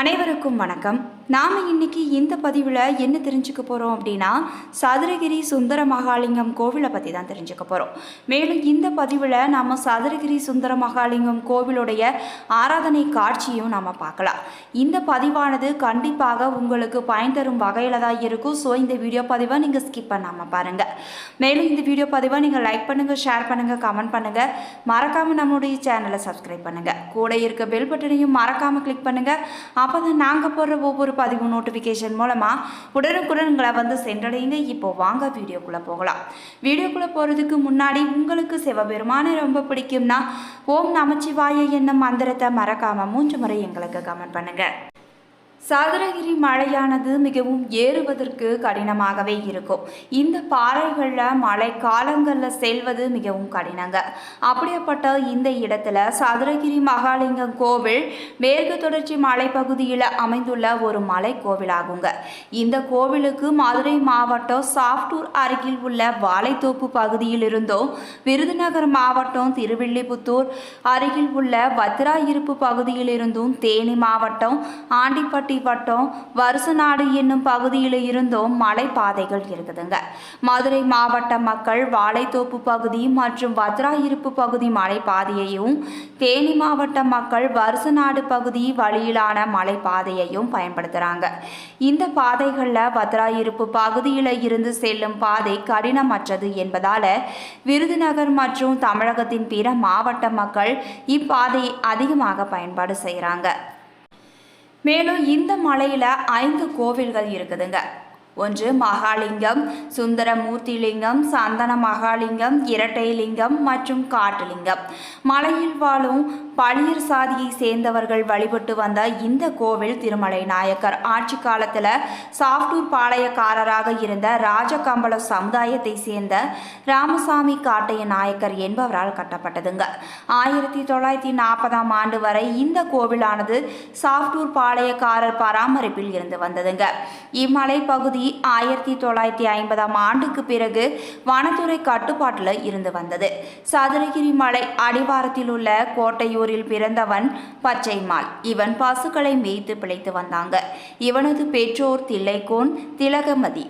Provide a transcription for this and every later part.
அனைவருக்கும் வணக்கம். நாம் இன்னைக்கு இந்த பதிவில் என்ன தெரிஞ்சுக்க போகிறோம் அப்படின்னா, சதுரகிரி சுந்தர மகாலிங்கம் கோவிலை பற்றி தான் தெரிஞ்சுக்க போகிறோம். மேலும் இந்த பதிவில் நாம் சதுரகிரி சுந்தர மகாலிங்கம் கோவிலுடைய ஆராதனை காட்சியும் நாம் பார்க்கலாம். இந்த பதிவானது கண்டிப்பாக உங்களுக்கு பயன் தரும் வகையில் தான் இருக்கும். ஸோ இந்த வீடியோ பதிவை நீங்கள் ஸ்கிப் பண்ணாமல் பாருங்கள். மேலும் இந்த வீடியோ பதிவை நீங்கள் லைக் பண்ணுங்கள், ஷேர் பண்ணுங்கள், கமெண்ட் பண்ணுங்கள். மறக்காமல் நம்மளுடைய சேனலை சப்ஸ்கிரைப் பண்ணுங்கள். கூட இருக்க பெல் பட்டனையும் மறக்காமல் கிளிக் பண்ணுங்கள். அப்போ தான் நாங்கள் போடுற ஒவ்வொரு பதிவு நோட்டிஃபிகேஷன் மூலமாக உடனுக்குடன் உங்களை சென்றடையுங்க. இப்போ வாங்க வீடியோக்குள்ளே போகலாம். வீடியோக்குள்ளே போகிறதுக்கு முன்னாடி உங்களுக்கு சிவபெருமானை ரொம்ப பிடிக்கும்னா ஓம் நமச்சிவாய என்னும் மந்திரத்தை மறக்காமல் 3 முறை எங்களுக்கு கமெண்ட் பண்ணுங்கள். சதுரகிரி மலையானது மிகவும் ஏறுவதற்கு கடினமாகவே இருக்கும். இந்த பாறைகளில் மழை காலங்களில் செல்வது மிகவும் கடினங்க. அப்படியேப்பட்ட இந்த இடத்துல சதுரகிரி மகாலிங்கம் கோவில் மேற்கு தொடர்ச்சி மலைப்பகுதியில் அமைந்துள்ள ஒரு மலை கோவிலாகுங்க. இந்த கோவிலுக்கு மதுரை மாவட்டம் சாஃப்டூர் அருகில் உள்ள வாழைத்தோப்பு பகுதியில் இருந்தும், விருதுநகர் மாவட்டம் திருவில்லிபுத்தூர் அருகில் உள்ள வத்திராயிருப்பு பகுதியில் இருந்தும், தேனி மாவட்டம் ஆண்டிப்பட்டி வட்டம் வருசநாடு என்னும் பகுதியில் இருந்தும் மலைப்பாதைகள் இருக்குதுங்க. மதுரை மாவட்ட மக்கள் வாழைத்தோப்பு பகுதி மற்றும் வத்திராயிருப்பு பகுதி மலைப்பாதையையும், தேனி மாவட்ட மக்கள் வருசநாடு பகுதி வழியிலான மலைப்பாதையையும் பயன்படுத்துகிறாங்க. இந்த பாதைகளில் வத்திராயிருப்பு பகுதியில் இருந்து செல்லும் பாதை கடினமற்றது என்பதால் விருதுநகர் மற்றும் தமிழகத்தின் பிற மாவட்ட மக்கள் இப்பாதையை அதிகமாக பயன்பாடு செய்கிறாங்க. மேலும் இந்த மலையில் 5 கோவில்கள் இருக்குதுங்க. ஒன்று மகாலிங்கம், சுந்தரமூர்த்திலிங்கம், சந்தன மகாலிங்கம், இரட்டைலிங்கம் மற்றும் காட்டுலிங்கம். மலையில் வாழும் பழியர் சாதியை சேர்ந்தவர்கள் வழிபட்டு வந்த இந்த கோவில் திருமலை நாயக்கர் ஆட்சி காலத்தில் சாஃப்டூர் பாளையக்காரராக இருந்த ராஜகம்பள சமுதாயத்தை சேர்ந்த ராமசாமி காட்டைய நாயக்கர் என்பவரால் கட்டப்பட்டதுங்க. 1940ஆம் ஆண்டு வரை இந்த கோவிலானது சாஃப்டூர் பாளையக்காரர் பராமரிப்பில் இருந்து வந்ததுங்க. இம்மலை பகுதி 1950ஆம் ஆண்டுக்கு பிறகு வனத்துறை கட்டுப்பாட்டில் இருந்து வந்தது. சதுரகிரி மலை அடிவாரத்தில் உள்ள கோட்டையூரில் பிறந்தவன் பச்சைமால். இவன் பசுக்களை மேய்த்து பிழைத்து வந்தாங்க. இவனது பெற்றோர் தில்லைக்கோன் திலகமதி,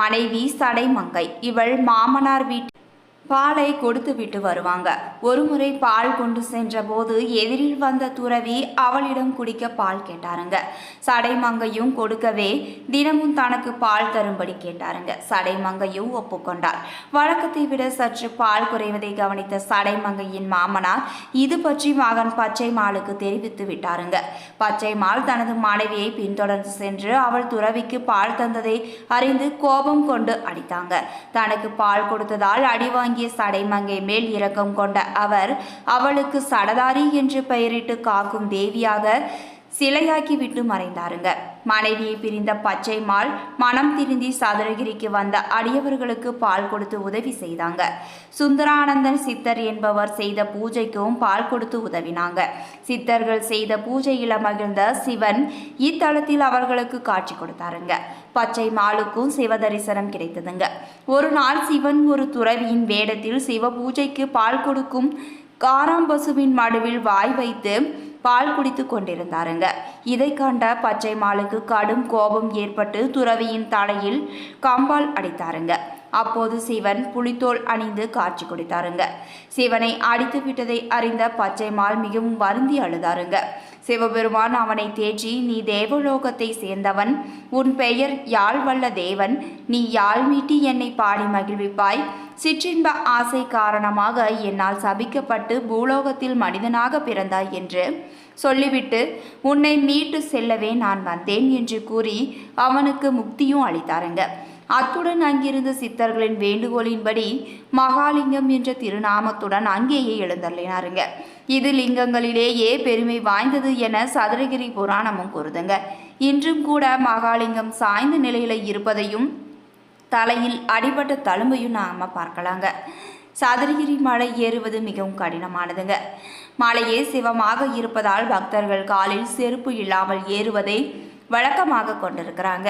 மனைவி சடைமங்கை. இவள் மாமனார் வீட்டு பாலை கொடுத்து விட்டு வருவாங்க. ஒருமுறை பால் கொண்டு சென்ற போது எதிரில் வந்த துறவி அவளிடம் குடிக்க பால் கேட்டாருங்க. சடைமங்கையும் கொடுக்கவே தினமும் தனக்கு பால் தரும்படி கேட்டாருங்க. சடைமங்கையும் ஒப்புக்கொண்டார். வழக்கத்தை விட சற்று பால் குறைவதை கவனித்த சடைமங்கையின் மாமனார் இது பற்றி மகன் பச்சைமாலுக்கு தெரிவித்து விட்டாருங்க. பச்சைமால் தனது மனைவியை பின்தொடர்ந்து சென்று அவள் துறவிக்கு பால் தந்ததை அறிந்து கோபம் கொண்டு அடித்தாங்க. தனக்கு பால் கொடுத்ததால் அடி வாங்கி சடைமங்கை மேல் இரக்கம் கொண்ட அவர் அவளுக்கு சடதாரி என்று பெயரிட்டு காக்கும் தேவியாக சிலையாக்கி விட்டு மறைந்தாருங்க. மனைவியை பிரிந்த பச்சைமால் மனம் திருந்தி சதுரகிரிக்கு வந்த அடியவர்களுக்கு பால் கொடுத்து உதவி செய்தாங்க. சுந்தரானந்தன் சித்தர் என்பவர் செய்த பூஜைக்கும் பால் கொடுத்து உதவினாங்க. சித்தர்கள் செய்த பூஜையில மகிழ்ந்த சிவன் இத்தலத்தில் அவர்களுக்கு காட்சி கொடுத்தாருங்க. பச்சைமாலுக்கும் சிவ தரிசனம் கிடைத்ததுங்க. ஒரு நாள் சிவன் ஒரு துறவியின் வேடத்தில் சிவ பூஜைக்கு பால் கொடுக்கும் காராம்பசுவின் மடுவில் வாய் வைத்து பால் குடித்து கொண்டிருந்தாருங்க. இதை கண்ட பச்சைமாலுக்கு கடும் கோபம் ஏற்பட்டு துறவியின் தலையில் கம்பால் அடித்தாருங்க. அப்போது சிவன் புலித்தோல் அணிந்து காட்சி கொடுத்தாருங்க. சிவனை அடித்து விட்டதை அறிந்த பச்சைமால் மிகவும் வருந்தி அழுதாருங்க. சிவபெருமான் அவனை தேற்றி, நீ தேவலோகத்தை சேர்ந்தவன், உன் பெயர் யாழ் வல்ல தேவன், நீ யாழ் மீட்டி என்னை பாடி மகிழ்விப்பாய். சிற்றின்ப ஆசை காரணமாக என்னால் சபிக்கப்பட்டு பூலோகத்தில் மனிதனாக பிறந்தாய் என்று சொல்லிவிட்டு உன்னை மீட்டு செல்லவே நான் வந்தேன் என்று கூறி அவனுக்கு முக்தியும் அளித்தாருங்க. அத்துடன் அங்கிருந்த சித்தர்களின் வேண்டுகோளின்படி மகாலிங்கம் என்ற திருநாமத்துடன் அங்கேயே எழுந்தள்ளினாருங்க. இது லிங்கங்களிலேயே பெருமை வாய்ந்தது என சதுரகிரி புராணமும் கூறுதுங்க. இன்றும் கூட மகாலிங்கம் சாய்ந்த நிலையில இருப்பதையும் தலையில் அடிபட்ட தழும்பையும் நாம பார்க்கலாங்க. சதுரகிரி மலை ஏறுவது மிகவும் கடினமானதுங்க. மலையே சிவமாக இருப்பதால் பக்தர்கள் காலில் செருப்பு இல்லாமல் ஏறுவதை வழக்கமாக கொண்டிருக்கிறாங்க.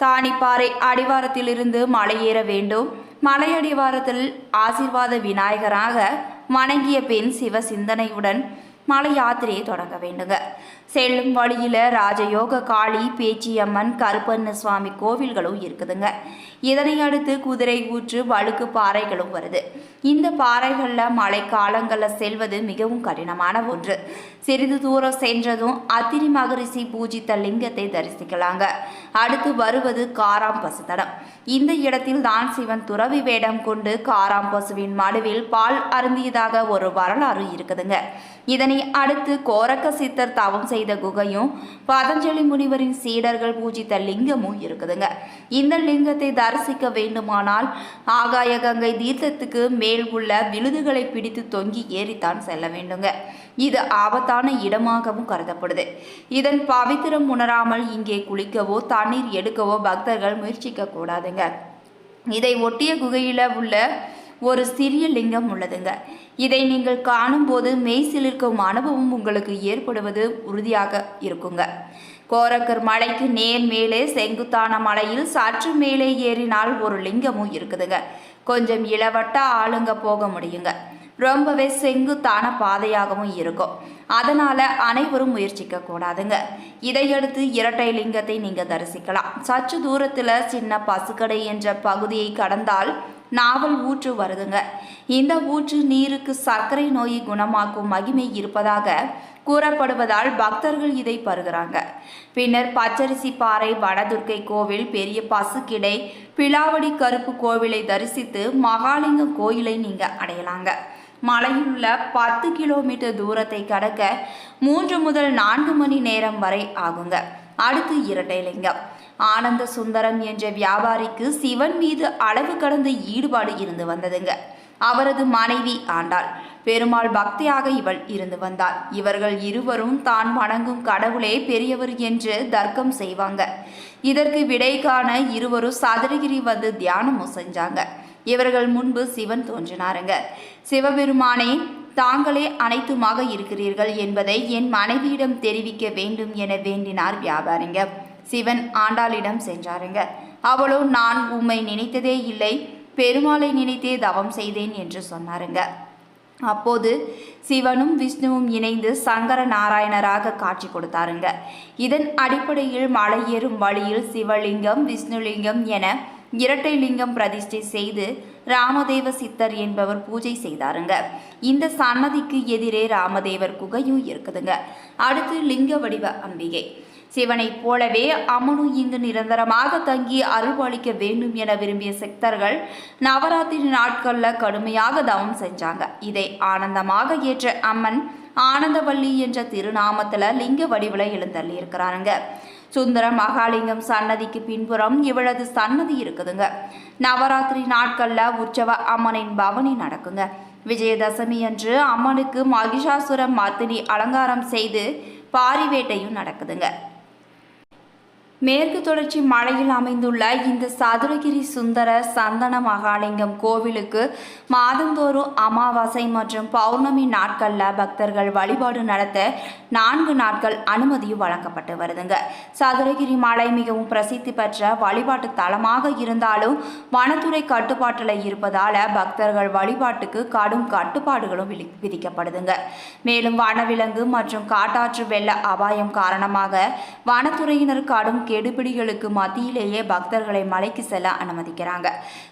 தானிப்பாறை அடிவாரத்திலிருந்து மலையேற வேண்டும். மலை அடிவாரத்தில் ஆசீர்வாத விநாயகராக வணங்கிய பின் சிவ சிந்தனையுடன் மலை யாத்திரையை தொடங்க வேண்டுங்க. செல்லும் வழியில ராஜயோக காளி, பேச்சியம்மன், கருப்பண்ண சுவாமி கோவில்களும் இருக்குதுங்க. இதனை அடுத்து குதிரை ஊற்று, வழுக்கு பாறைகளும் வருது. இந்த பாறைகளில் மழை காலங்களில் செல்வது மிகவும் கடினமான ஒன்று. சிறிது தூரம் சென்றதும் அத்திரி மகரிஷி பூஜித்த லிங்கத்தை தரிசிக்கலாங்க. அடுத்து வருவது காராம் பசுத்தடம். இந்த இடத்தில் தான் சிவன் துறவி வேடம் கொண்டு காராம் பசுவின் மடுவில் பால் அருந்தியதாக ஒரு வரலாறு இருக்குதுங்க. இதனை அடுத்து கோரக்க சித்தர் தவம் செய்த குகையும் பதஞ்சலி முனிவரின் சீடர்கள் பூஜித்த லிங்கமும் இருக்குதுங்க. இந்த லிங்கத்தை தரிசிக்க வேண்டுமானால் ஆகாய கங்கை தீர்த்தத்துக்கு மேல் உள்ள விழுதுகளை பிடித்து தொங்கி ஏறித்தான் செல்ல வேண்டுங்க. இது ஆபத்தான இடமாகவும் கருதப்படுது. இதன் பவித்திரம் உணராமல் இங்கே குளிக்கவோ தண்ணீர் எடுக்கவோ பக்தர்கள் முயற்சிக்க கூடாதுங்க. இதை ஒட்டிய குகையில உள்ள ஒரு சிறிய லிங்கம் உள்ளதுங்க. இதை நீங்கள் காணும்போது மெய் சிலிர்க்கும் அனுபவம் உங்களுக்கு ஏற்படுவது உறுதியாக இருக்குங்க. கோரக்கர் மலைக்கு நேர் மேலே செங்குத்தான மலையில் சற்று மேலே ஏறினால் ஒரு லிங்கமும் இருக்குதுங்க. கொஞ்சம் இளவட்ட ஆளுங்க போக முடியுங்க. ரொம்பவே செங்குத்தான பாதையாகவும் இருக்கும். அதனால அனைவரும் முயற்சிக்க கூடாதுங்க. இதையடுத்து இரட்டை லிங்கத்தை நீங்க தரிசிக்கலாம். சற்று தூரத்துல சின்ன பசுக்கடை என்ற பகுதியை கடந்தால் நாவல் ஊற்று வருதுங்க. இந்த ஊற்று நீருக்கு சர்க்கரை நோயை குணமாக்கும் மகிமை இருப்பதாக கூறப்படுவதால் பக்தர்கள் இதை பருகிறாங்க. பின்னர் பச்சரிசி பாறை, வடதுர்க்கை கோவில், பெரிய பசுக்கிடை, பிலாவடி கருப்பு கோவிலை தரிசித்து மகாலிங்கம் கோயிலை நீங்க அடையலாங்க. மலையுள்ள 10 கிலோமீட்டர் தூரத்தை கடக்க 3 முதல் 4 மணி நேரம் வரை ஆகுங்க. அடுத்து இரட்டை லிங்கம். ஆனந்த சுந்தரம் என்ற வியாபாரிக்கு சிவன் மீது அளவு கடந்த ஈடுபாடு இருந்து வந்ததுங்க. அவரது மனைவி ஆண்டாள். பெருமாள் பக்தியாக இவள் இருந்து வந்தாள். இவர்கள் இருவரும் தான் வணங்கும் கடவுளே பெரியவர் என்று தர்க்கம் செய்வாங்க. இதற்கு விடை காண இருவரும் சதுரகிரி வந்து தியானமும் செஞ்சாங்க. இவர்கள் முன்பு சிவன் தோன்றினாருங்க. சிவபெருமானே, தாங்களே அனைத்துமாக இருக்கிறீர்கள் என்பதை என் மனைவியிடம் தெரிவிக்க வேண்டும் என வேண்டினார் வியாபாரிங்க. சிவன் ஆண்டாளிடம் சென்றாருங்க. அவளோ, நான் உம்மை நினைத்ததே இல்லை, பெருமாளை நினைத்தே தவம் செய்தேன் என்று சொன்னாருங்க. அப்போது சிவனும் விஷ்ணுவும் இணைந்து சங்கர நாராயணராக காட்சி கொடுத்தாருங்க. இதன் அடிப்படையில் மலை ஏறும் வழியில் சிவலிங்கம், விஷ்ணுலிங்கம் என இரட்டை லிங்கம் பிரதிஷ்டை செய்து ராமதேவ சித்தர் என்பவர் பூஜை செய்தாருங்க. இந்த சன்னதிக்கு எதிரே ராமதேவர் குகையும் இருக்குதுங்க. அடுத்து லிங்க வடிவ அம்பிகை. சிவனைப் போலவே அம்மனும் இங்கு நிரந்தரமாக தங்கி அருள்பாலிக்க வேண்டும் என விரும்பிய சித்தர்கள் நவராத்திரி நாட்களில் கடுமையாக தவம் செஞ்சாங்க. இதை ஆனந்தமாக ஏற்ற அம்மன் ஆனந்தவள்ளி என்ற திருநாமத்தில் லிங்க வடிவில் எழுந்தள்ளி இருக்கிறாருங்க. சுந்தர மகாலிங்கம் சன்னதிக்கு பின்புறம் இவளது சன்னதி இருக்குதுங்க. நவராத்திரி நாட்களில் உற்சவ அம்மனின் பவனி நடக்குங்க. விஜயதசமி அன்று அம்மனுக்கு மகிஷாசுர மர்த்தினி அலங்காரம் செய்து பாரிவேட்டையும் நடக்குதுங்க. மேற்கு தொடர்ச்சி மலையில் அமைந்துள்ள இந்த சதுரகிரி சுந்தர சந்தன மகாலிங்கம் கோவிலுக்கு மாதந்தோறும் அமாவாசை மற்றும் பௌர்ணமி நாட்களில் பக்தர்கள் வழிபாடு நடத்த 4 நாட்கள் அனுமதியும் வழங்கப்பட்டு வருதுங்க. சதுரகிரி மலை மிகவும் பிரசித்தி பெற்ற வழிபாட்டு தலமாக இருந்தாலும் வனத்துறை கட்டுப்பாட்டில் இருப்பதால் பக்தர்கள் வழிபாட்டுக்கு கடும் கட்டுப்பாடுகளும் விதிக்கப்படுதுங்க. மேலும் வனவிலங்கு மற்றும் காட்டாற்று வெள்ள அபாயம் காரணமாக வனத்துறையினர் கடும் கெடுபிடிகளுக்கு மத்தியிலேயே பக்தர்களை மலைக்கு செல்ல அனுமதிக்கிறாங்க.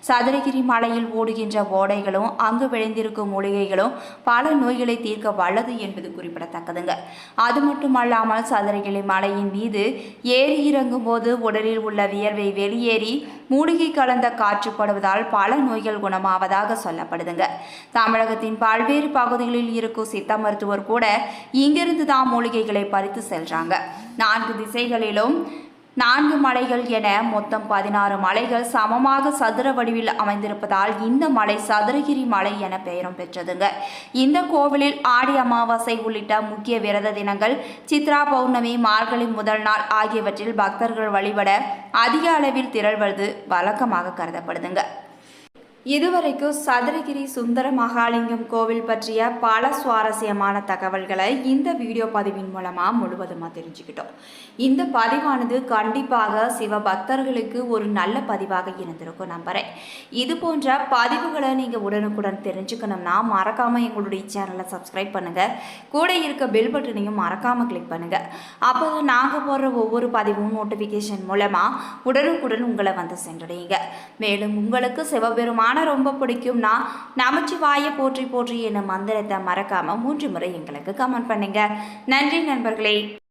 சதுரகிரி மலையில் ஓடுகின்ற ஓடைகளும் அங்கு விளைந்திருக்கும் மூலிகைகளும் பல நோய்களை தீர்க்க வல்லது என்பது குறிப்பிடத்தக்கதுங்க. அது மட்டுமல்லாமல் சதுரகிரி மலையின் மீது ஏறி இறங்கும் போது உடலில் உள்ள வியர்வை வெளியேறி மூலிகை கலந்த காற்றுப்படுவதால் பல நோய்கள் குணமாவதாக சொல்லப்படுதுங்க. தமிழகத்தின் பல்வேறு பகுதிகளில் இருக்கும் சித்த மருத்துவர் கூட இங்கிருந்து தான் மூலிகைகளை பறித்து செல்றாங்க. 4 திசைகளிலும் 4 மலைகள் என மொத்தம் 16 மலைகள் சமமாக சதுர வடிவில் அமைந்திருப்பதால் இந்த மலை சதுரகிரி மலை என பெயரும் பெற்றதுங்க. இந்த கோவிலில் ஆடி அமாவாசை உள்ளிட்ட முக்கிய விரத தினங்கள், சித்ரா பௌர்ணமி, மார்கழி முதல் நாள் ஆகியவற்றில் பக்தர்கள் வழிபட அதிக அளவில் திரள்வது வழக்கமாக கருதப்படுதுங்க. இதுவரைக்கும் சதுரகிரி சுந்தர மகாலிங்கம் கோவில் பற்றிய பல சுவாரஸ்யமான தகவல்களை இந்த வீடியோ பதிவின் மூலமாக முழுவதுமாக தெரிஞ்சுக்கிட்டோம். இந்த பதிவானது கண்டிப்பாக சிவபக்தர்களுக்கு ஒரு நல்ல பதிவாக இருந்திருக்கும் நம்புகிறேன். இது போன்ற பதிவுகளை நீங்கள் உடனுக்குடன் தெரிஞ்சுக்கணும்னா மறக்காமல் எங்களுடைய சேனலை சப்ஸ்கிரைப் பண்ணுங்கள். கூட இருக்க பெல் பட்டனையும் மறக்காமல் கிளிக் பண்ணுங்கள். அப்போ தான் நாங்கள் போடுற ஒவ்வொரு பதிவும் நோட்டிஃபிகேஷன் மூலமாக உடனுக்குடன் உங்களை வந்து சென்றடையுங்க. மேலும் உங்களுக்கு சிவபெருமான ரொம்ப பிடிக்கும்னா நமச்சிவாய போற்றி போற்றி என்ற மந்திரத்தை மறக்காம 3 முறை எங்களுக்கு கமெண்ட் பண்ணுங்க. நன்றி நண்பர்களே.